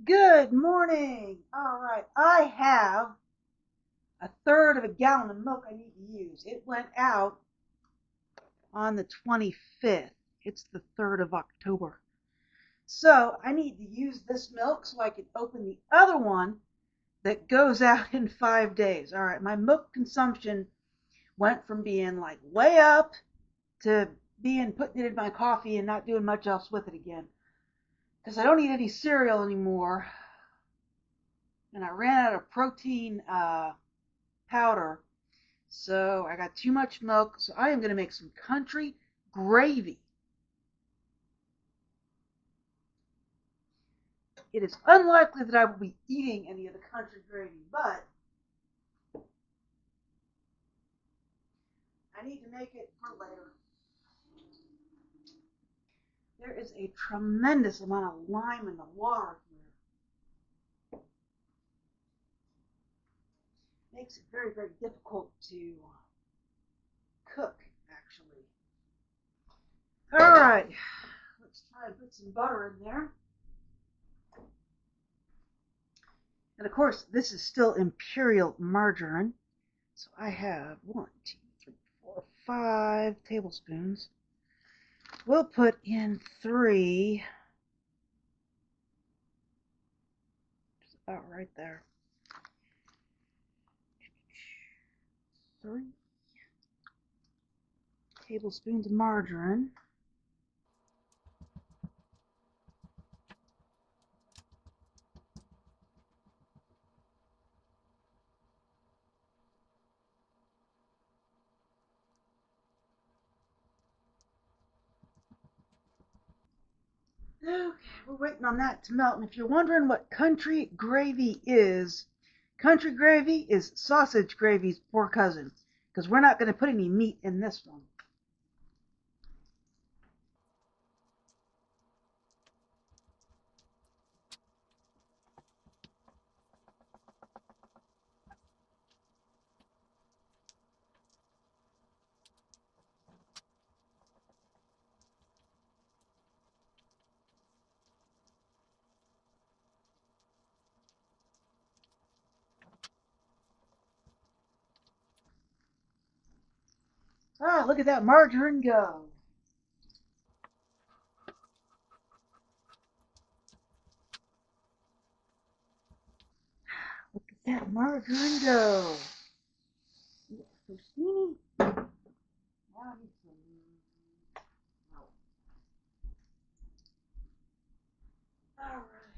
Good morning. All right, I have a third of a gallon of milk I need to use. It went out on the 25th. It's the 3rd of October. So I need to use this milk so I can open the other one that goes out in 5 days. All right, my milk consumption went from being like way up to being putting it in my coffee and not doing much else with it again. Because I don't eat any cereal anymore. And I ran out of protein powder. So I got too much milk. So I am going to make some country gravy. It is unlikely that I will be eating any of the country gravy, but I need to make it for later. There is a tremendous amount of lime in the water here. Makes it very, very difficult to cook, actually. All right, let's try and put some butter in there. And of course, this is still imperial margarine. So I have 1, 2, 3, 4, 5 tablespoons. We'll put in 3. Just about right there. 3 tablespoons of margarine. Okay, we're waiting on that to melt. And if you're wondering what country gravy is sausage gravy's poor cousin. Because we're not going to put any meat in this one. Ah, look at that margarine go. Look at that margarine go. So steamy. Now I need some milk. All right.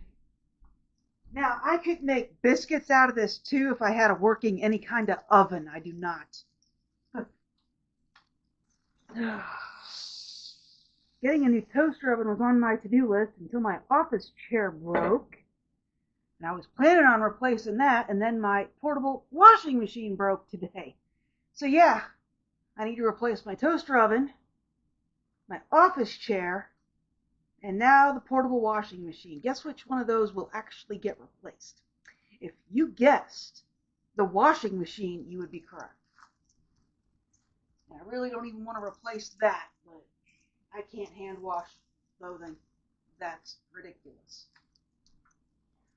Now, I could make biscuits out of this too if I had a working any kind of oven. I do not. Getting a new toaster oven was on my to-do list until my office chair broke. And I was planning on replacing that, and then my portable washing machine broke today. So yeah, I need to replace my toaster oven, my office chair, and now the portable washing machine. Guess which one of those will actually get replaced? If you guessed the washing machine, you would be correct. I really don't even want to replace that, but I can't hand wash clothing. That's ridiculous.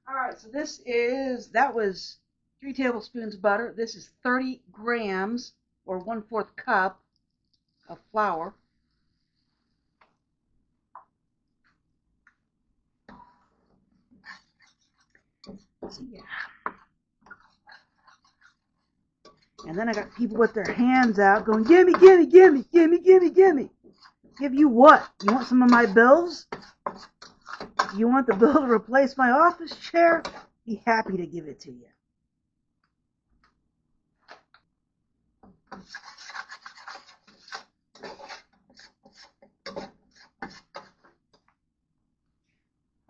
All right, so that was 3 tablespoons of butter. This is 30 grams or 1/4 cup of flour. So yeah. And then I got people with their hands out going, gimme, gimme, gimme, gimme, gimme, gimme. Give you what? You want some of my bills? You want the bill to replace my office chair? Be happy to give it to you.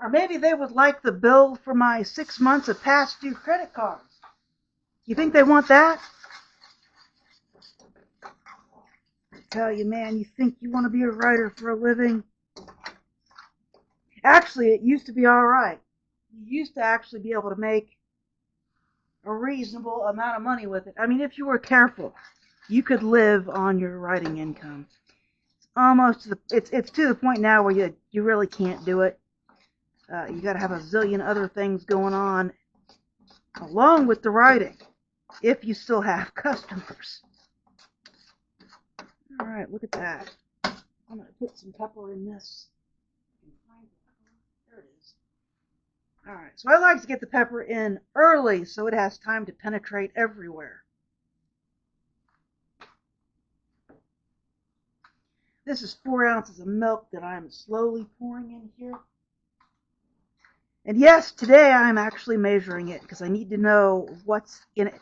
Or maybe they would like the bill for my 6 months of past due credit cards. You think they want that? I tell you, man, you think you want to be a writer for a living? Actually, it used to be all right. You used to actually be able to make a reasonable amount of money with it. I mean, if you were careful, you could live on your writing income. It's to the point now where you really can't do it. You got to have a zillion other things going on along with the writing if you still have customers. All right, look at that. I'm going to put some pepper in this. There it is. All right, so I like to get the pepper in early so it has time to penetrate everywhere. This is 4 ounces of milk that I'm slowly pouring in here. And yes, today I'm actually measuring it because I need to know what's in it.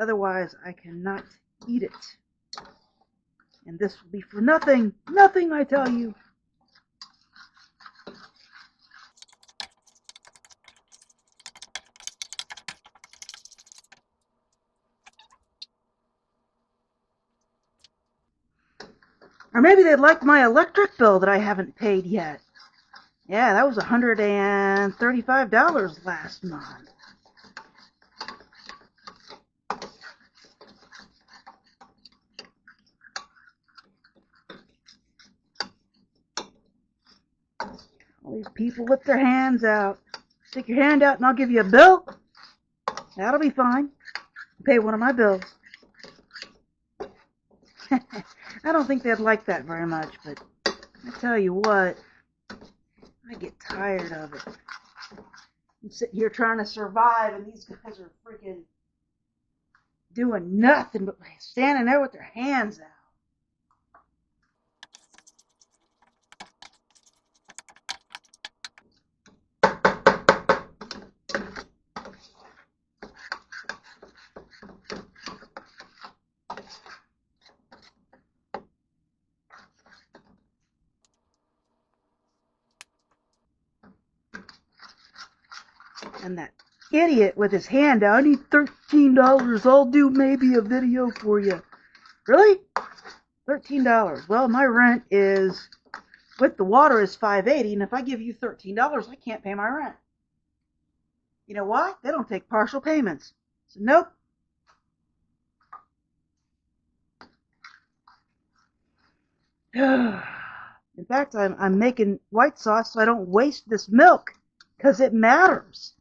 Otherwise, I cannot eat it. And this will be for nothing. Nothing, I tell you. Or maybe they'd like my electric bill that I haven't paid yet. Yeah, that was $135 last month. All these people whip their hands out. Stick your hand out and I'll give you a bill. That'll be fine. Pay one of my bills. I don't think they'd like that very much, but I tell you what, I get tired of it. I'm sitting here trying to survive, and these guys are freaking doing nothing but standing there with their hands out. And that idiot with his hand out, I need $13. I'll do maybe a video for you. Really? $13. Well, my rent is, with the water, is $5.80, and if I give you $13, I can't pay my rent. You know why? They don't take partial payments. So nope. In fact, I'm making white sauce so I don't waste this milk, because it matters.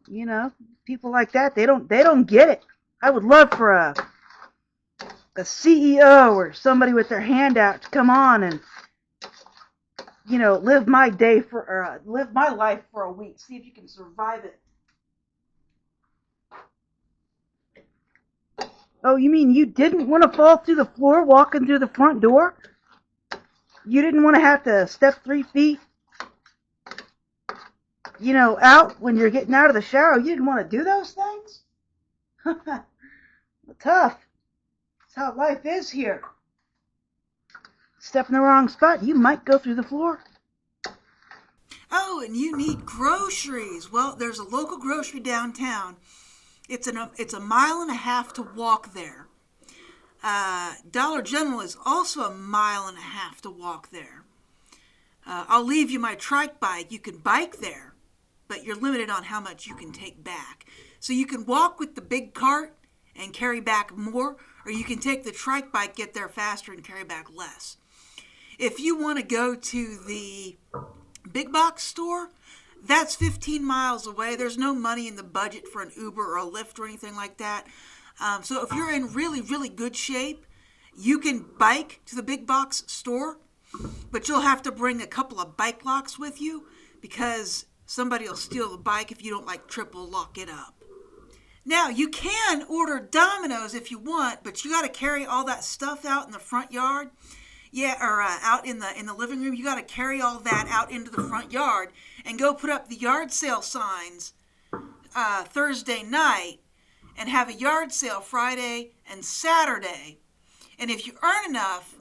You know, people like that, they don't get it. I would love for a CEO or somebody with their hand out to come on and, you know, live my life for a week. See if you can survive it. Oh, you mean you didn't want to fall through the floor walking through the front door? You didn't want to have to step 3 feet, you know, out when you're getting out of the shower? You didn't want to do those things? Tough. That's how life is here. Step in the wrong spot, you might go through the floor. Oh, and you need groceries. Well, there's a local grocery downtown. It's a 1.5 miles to walk there. Dollar General is also a 1.5 miles to walk there. I'll leave you my trike bike. You can bike there, but you're limited on how much you can take back. So you can walk with the big cart and carry back more, or you can take the trike bike, get there faster, and carry back less. If you want to go to the big box store, that's 15 miles away. There's no money in the budget for an Uber or a Lyft or anything like that. So if you're in really, really good shape, you can bike to the big box store, but you'll have to bring a couple of bike locks with you because somebody will steal the bike if you don't like triple lock it up. Now, you can order Domino's if you want, but you got to carry all that stuff out in the front yard. Yeah, or out in the living room. You got to carry all that out into the front yard and go put up the yard sale signs Thursday night and have a yard sale Friday and Saturday. And if you earn enough,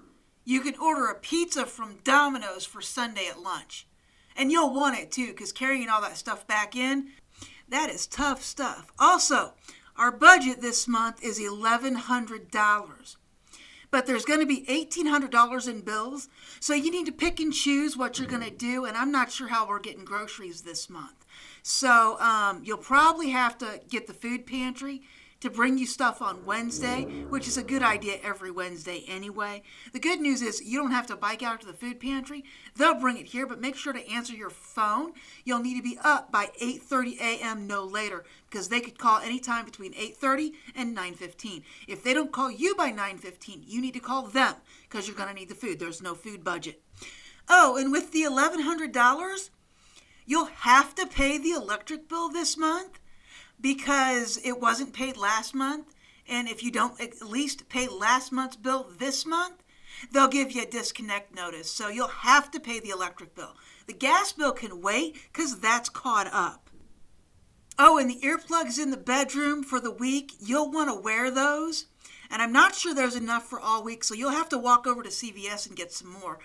you can order a pizza from Domino's for Sunday at lunch. And you'll want it too, because carrying all that stuff back in, that is tough stuff. Also, our budget this month is $1,100. But there's going to be $1,800 in bills, so you need to pick and choose what you're going to do, and I'm not sure how we're getting groceries this month. So you'll probably have to get the food pantry to bring you stuff on Wednesday, which is a good idea every Wednesday anyway. The good news is you don't have to bike out to the food pantry. They'll bring it here, but make sure to answer your phone. You'll need to be up by 8:30 a.m. no later, because they could call anytime between 8:30 and 9:15. If they don't call you by 9:15, you need to call them, because you're going to need the food. There's no food budget. Oh, and with the $1,100, you'll have to pay the electric bill this month because it wasn't paid last month. And if you don't at least pay last month's bill this month, they'll give you a disconnect notice. So you'll have to pay the electric bill. The gas bill can wait because that's caught up. Oh, and the earplugs in the bedroom for the week, you'll want to wear those. And I'm not sure there's enough for all week, so you'll have to walk over to CVS and get some more.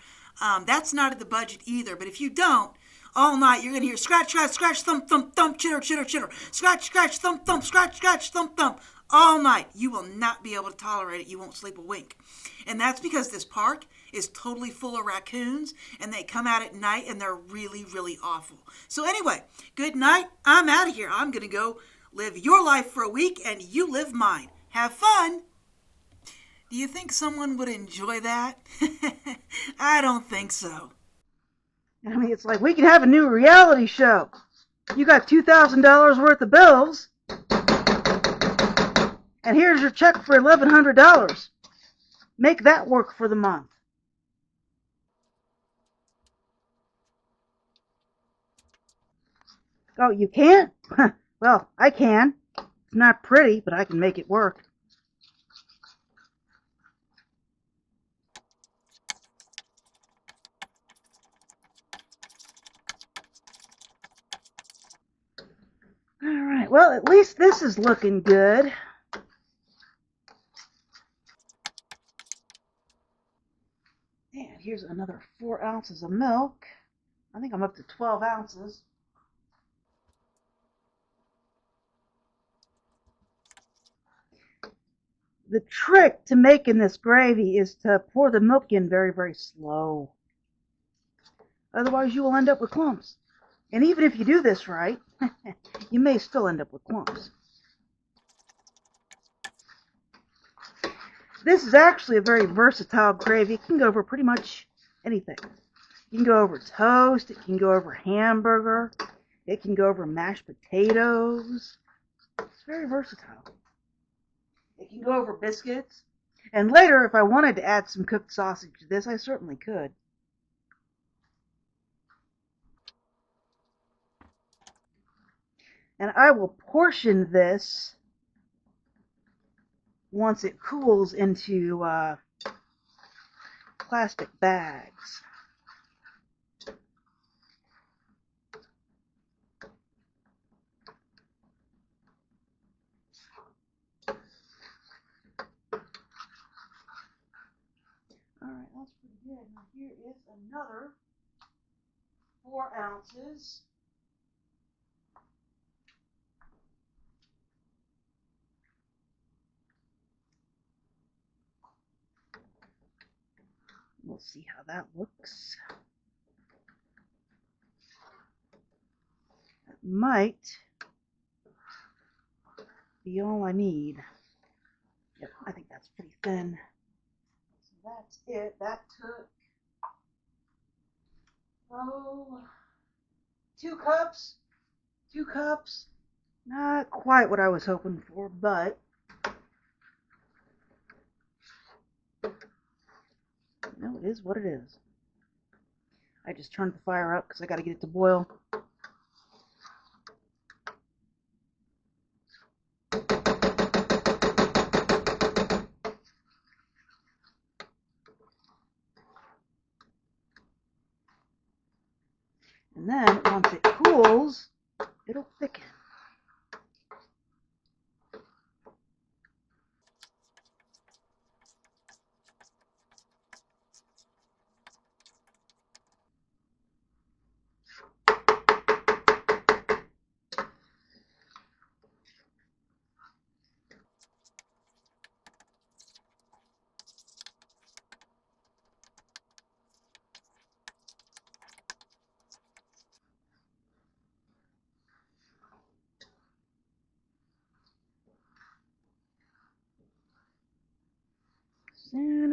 That's not in the budget either, but if you don't, all night you're going to hear scratch, scratch, scratch, thump, thump, thump, chitter, chitter, chitter, scratch, scratch, thump, thump, scratch, scratch, thump, thump, all night. You will not be able to tolerate it. You won't sleep a wink. And that's because this park is totally full of raccoons, and they come out at night, and they're really, really awful. So anyway, good night. I'm out of here. I'm going to go live your life for a week, and you live mine. Have fun. Do you think someone would enjoy that? I don't think so. I mean, it's like we can have a new reality show. You got $2,000 worth of bills, and here's your check for $1,100. Make that work for the month. Oh, you can't? Well, I can. It's not pretty, but I can make it work. All right, well, at least this is looking good. And here's another 4 ounces of milk. I think I'm up to 12 ounces. The trick to making this gravy is to pour the milk in very, very slow. Otherwise, you will end up with clumps. And even if you do this right, you may still end up with clumps. This is actually a very versatile gravy. It can go over pretty much anything. You can go over toast. It can go over hamburger. It can go over mashed potatoes. It's very versatile. It can go over biscuits. And later, if I wanted to add some cooked sausage to this, I certainly could. And I will portion this once it cools into plastic bags. Alright, that's pretty good. Now here is another 4 ounces. We'll see how that looks. That might be all I need. Yep, I think that's pretty thin. So that's it. That took, 2 cups. 2 cups. Not quite what I was hoping for, but no, it is what it is. I just turned the fire up because I got to get it to boil. And then once it cools, it'll thicken.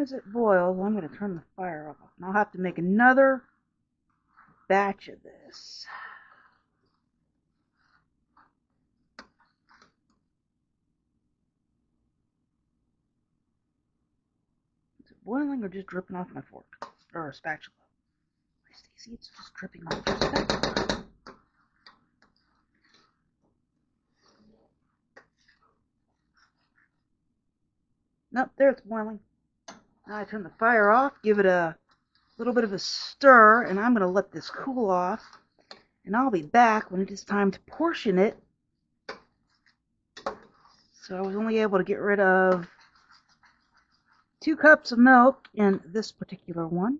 as it boils, I'm going to turn the fire off. And I'll have to make another batch of this. Is it boiling or just dripping off my fork? Or a spatula? See, it's just dripping off your spatula. Nope, there it's boiling. Now I turn the fire off, give it a little bit of a stir, and I'm going to let this cool off. And I'll be back when it is time to portion it. So I was only able to get rid of 2 cups of milk in this particular one.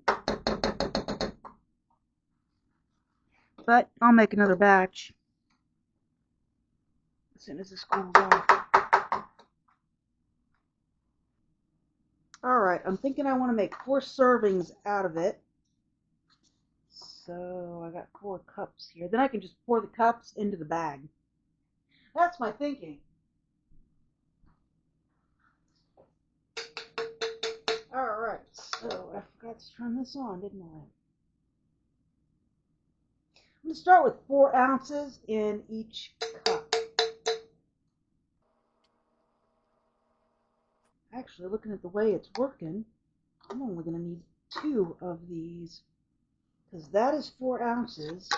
But I'll make another batch as soon as this cools off. Alright, I'm thinking I want to make 4 servings out of it. So I got 4 cups here. Then I can just pour the cups into the bag. That's my thinking. Alright, so I forgot to turn this on, didn't I? I'm going to start with 4 ounces in each cup. Actually, looking at the way it's working, I'm only going to need 2 of these. Because that is 4 ounces.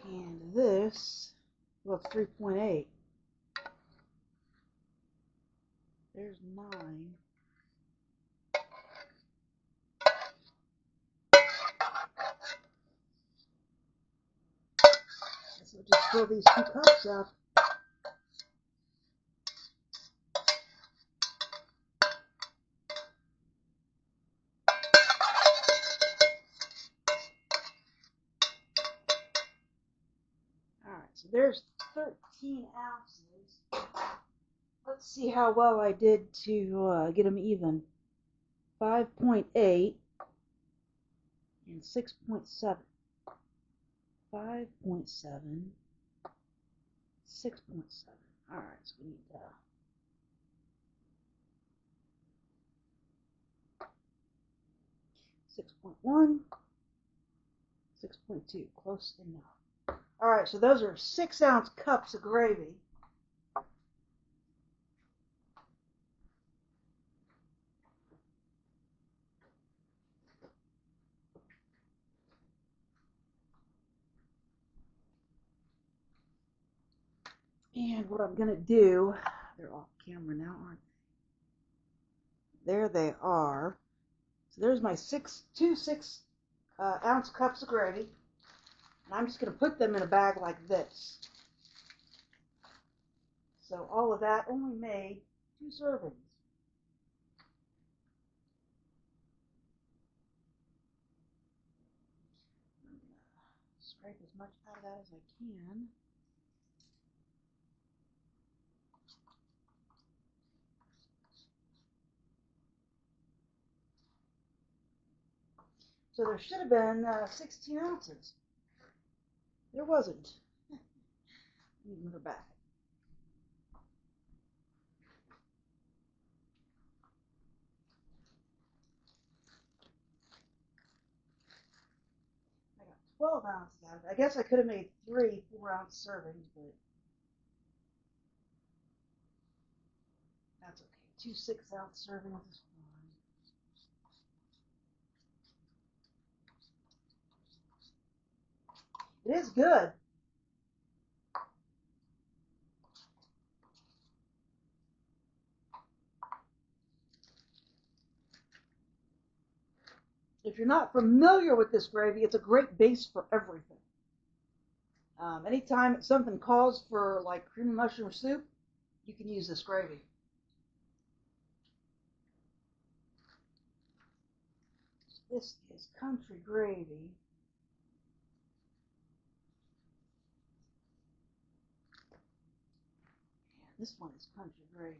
And this, well, it's 3.8. There's 9. So just fill these 2 cups up. Alright, so there's 13 ounces. Let's see how well I did to get them even. 5.8 and 6.7. 5.7, 6.7. Alright, so we need 6.1, 6.2, close enough. Alright, so those are 6-ounce cups of gravy. And what I'm going to do, they're off camera now, aren't they? There they are. So there's my 2 6-ounce cups of gravy. And I'm just going to put them in a bag like this. So all of that only made 2 servings. I'm going to scrape as much out of that as I can. So there should have been 16 ounces. There wasn't. Need another bag. I got 12 ounces out of it. I guess I could have made 3 4-ounce servings, but that's okay. 2 6-ounce servings is fine. It is good. If you're not familiar with this gravy, it's a great base for everything. Anytime something calls for like cream and mushroom soup, you can use this gravy. This is country gravy. This one is country gravy.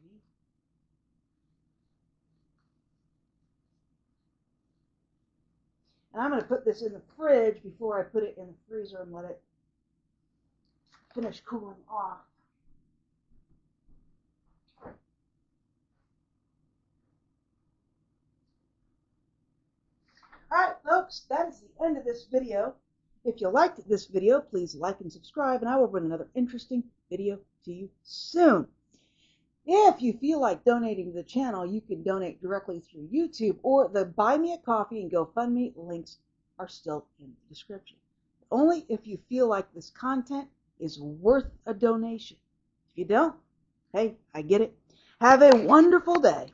And I'm going to put this in the fridge before I put it in the freezer and let it finish cooling off. Alright, folks, that is the end of this video. If you liked this video, please like and subscribe, and I will bring another interesting video to you soon. If you feel like donating to the channel, you can donate directly through YouTube, or the Buy Me a Coffee and GoFundMe links are still in the description. Only if you feel like this content is worth a donation. If you don't, hey, I get it. Have a wonderful day.